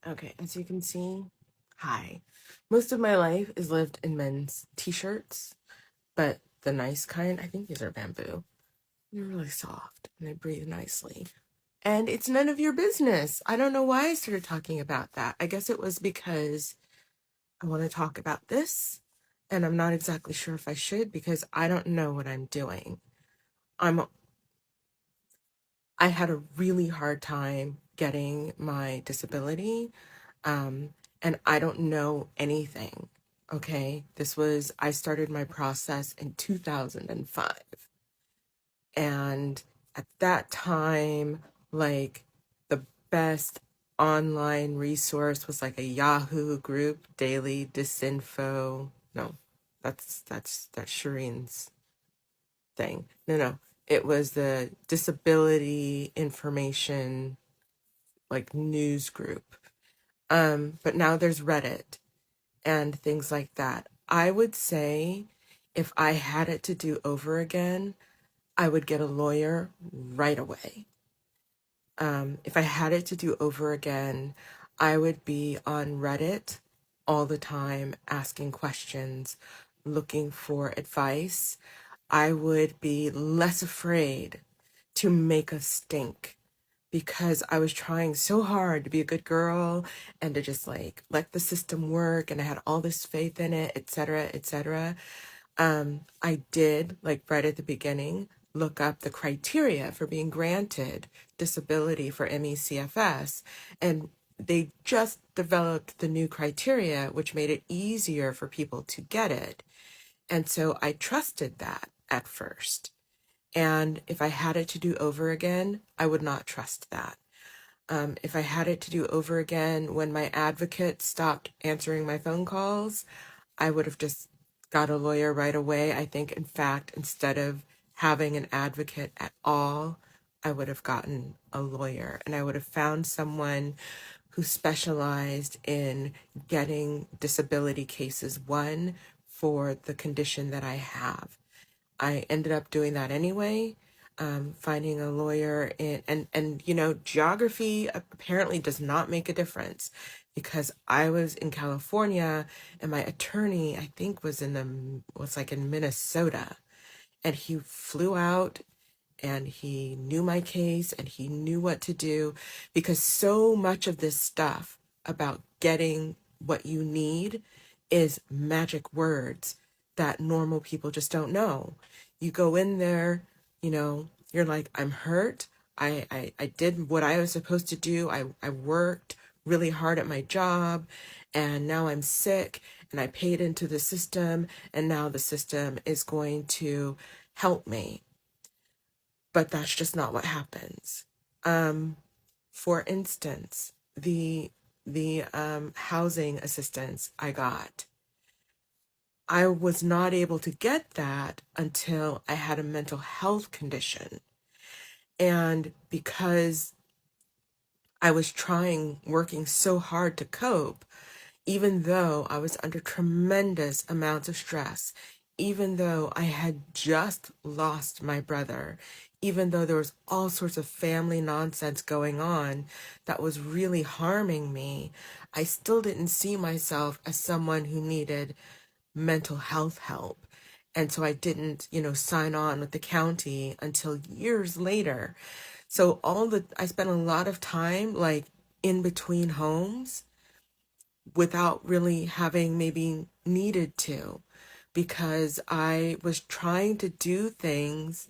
Okay, as you can see, hi. Most of my life is lived in men's t-shirts, but the nice kind, I think these are bamboo. They're really soft and they breathe nicely. And it's none of your business. I don't know why I started talking about that. I guess it was because I want to talk about this, and I'm not exactly sure if I should because I don't know what I'm doing. I had a really hard time getting my disability, and I don't know anything. Okay, I started my process in 2005. And at that time, like, the best online resource was like a Yahoo group, Daily Disinfo. No, that's Shireen's thing. No. It was the disability information, like, news group. But now there's Reddit and things like that. I would say if I had it to do over again, I would get a lawyer right away. If I had it to do over again, I would be on Reddit all the time, asking questions, looking for advice. I would be less afraid to make a stink because I was trying so hard to be a good girl and to just like let the system work, and I had all this faith in it, etc., etc. I did, like right at the beginning, look up the criteria for being granted disability for MECFS, and they just developed the new criteria, which made it easier for people to get it. And so I trusted that at first. And if I had it to do over again, I would not trust that. If I had it to do over again, when my advocate stopped answering my phone calls, I would have just got a lawyer right away. I think, in fact, instead of having an advocate at all, I would have gotten a lawyer, and I would have found someone who specialized in getting disability cases won for the condition that I have. I ended up doing that anyway, finding a lawyer and geography apparently does not make a difference, because I was in California and my attorney, I think, was like in Minnesota, and he flew out and he knew my case and he knew what to do, because so much of this stuff about getting what you need is magic words that normal people just don't know. You go in there, you're like, I'm hurt. I did what I was supposed to do. I worked really hard at my job, and now I'm sick, and I paid into the system, and now the system is going to help me. But that's just not what happens. For instance, the housing assistance I got, I was not able to get that until I had a mental health condition. And because I was working so hard to cope, even though I was under tremendous amounts of stress, even though I had just lost my brother, even though there was all sorts of family nonsense going on that was really harming me, I still didn't see myself as someone who needed mental health help. And so I didn't, sign on with the county until years later. So I spent a lot of time like in between homes without really having maybe needed to, because I was trying to do things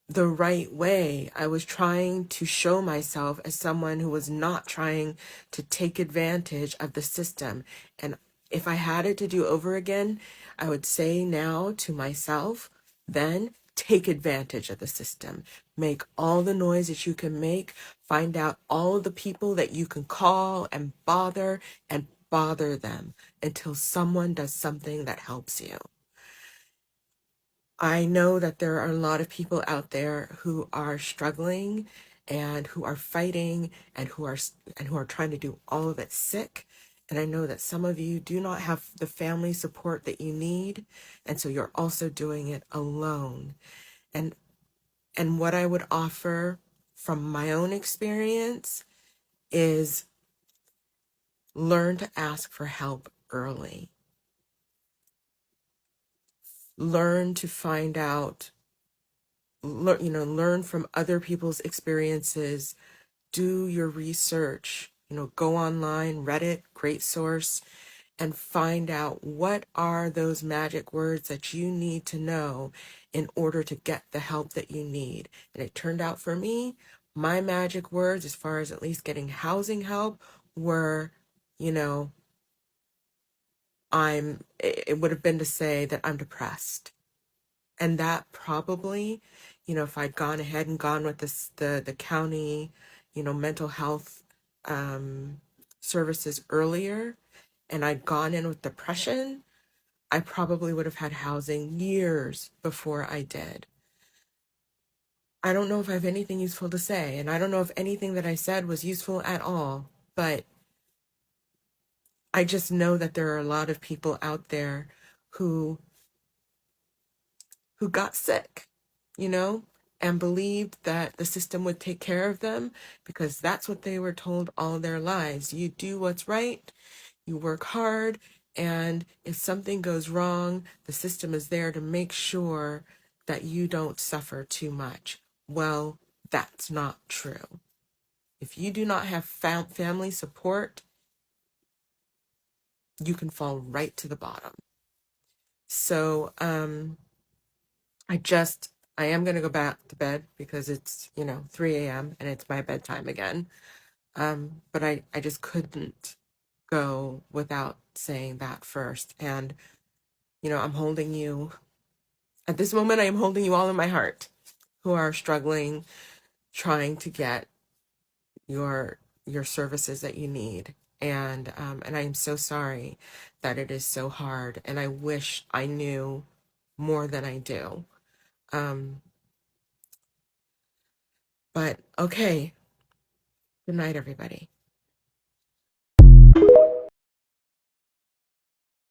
the right way. I was trying to show myself as someone who was not trying to take advantage of the system. And if I had it to do over again, I would say now to myself, then take advantage of the system. Make all the noise that you can make. Find out all of the people that you can call and bother them until someone does something that helps you. I know that there are a lot of people out there who are struggling and who are fighting and who are trying to do all of it sick. And I know that some of you do not have the family support that you need, and so you're also doing it alone. And what I would offer from my own experience is learn to ask for help early. Learn to find out, learn from other people's experiences. Do your research, go online, Reddit, great source, and find out what are those magic words that you need to know in order to get the help that you need. And it turned out for me, my magic words, as far as at least getting housing help, were, you know, it would have been to say that I'm depressed. And that probably, if I'd gone ahead and gone with the county, mental health services earlier, and I'd gone in with depression, I probably would have had housing years before I did. I don't know if I have anything useful to say, and I don't know if anything that I said was useful at all, but I just know that there are a lot of people out there who got sick, and believed that the system would take care of them because that's what they were told all their lives. You do what's right, you work hard, and if something goes wrong, the system is there to make sure that you don't suffer too much. Well, that's not true. If you do not have family support, you can fall right to the bottom. So, I am going to go back to bed because it's, 3 a.m. and it's my bedtime again. But I just couldn't go without saying that first. And, I'm holding you, at this moment, I am holding you all in my heart who are struggling, trying to get your services that you need. And I am so sorry that it is so hard. And I wish I knew more than I do. But okay. Good night, everybody.